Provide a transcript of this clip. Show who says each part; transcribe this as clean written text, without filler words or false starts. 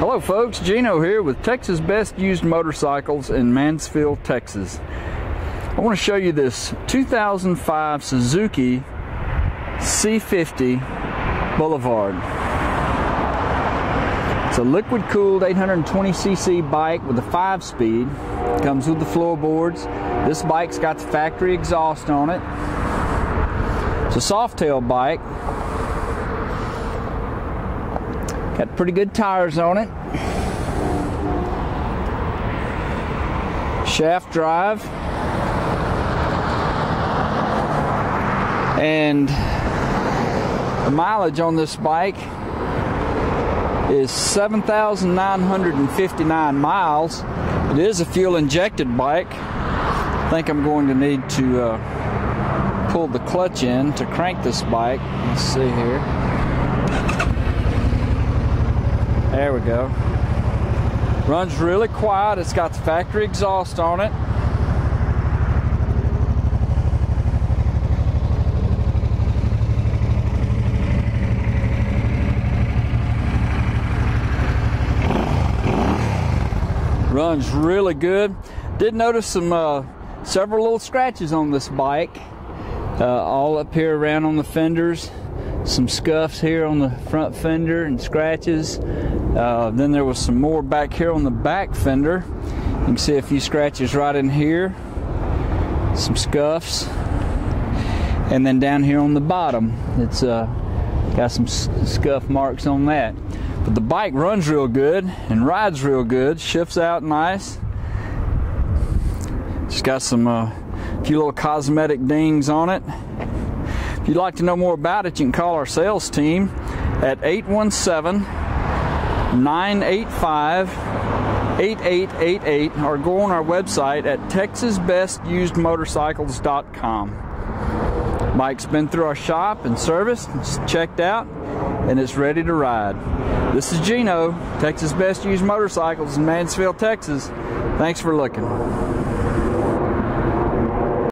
Speaker 1: Hello folks, Gino here with Texas Best Used Motorcycles in Mansfield, Texas. I want to show you this 2005 Suzuki C50 Boulevard. It's a liquid-cooled 820cc bike with a 5-speed. Comes with the floorboards. This bike's got the factory exhaust on it. It's a soft-tail bike. Got pretty good tires on it. Shaft drive. And the mileage on this bike is 7,959 miles. It is a fuel-injected bike. I think I'm going to need to pull the clutch in to crank this bike. Let's see here. There we go. Runs really quiet. It's got the factory exhaust on it. Runs really good. Did notice some several little scratches on this bike, all up here around on the fenders. Some scuffs here on the front fender and scratches. Then there was some more back here on the back fender. You can see a few scratches right in here, some scuffs, and then down here on the bottom it's got some scuff marks on that. But the bike runs real good and rides real good, shifts out nice. Just got some few little cosmetic dings on it. If you'd like to know more about it, you can call our sales team at 817-985-8888 or go on our website at texasbestusedmotorcycles.com. Bike's been through our shop and serviced, it's checked out, and it's ready to ride. This is Gino, Texas Best Used Motorcycles in Mansfield, Texas. Thanks for looking.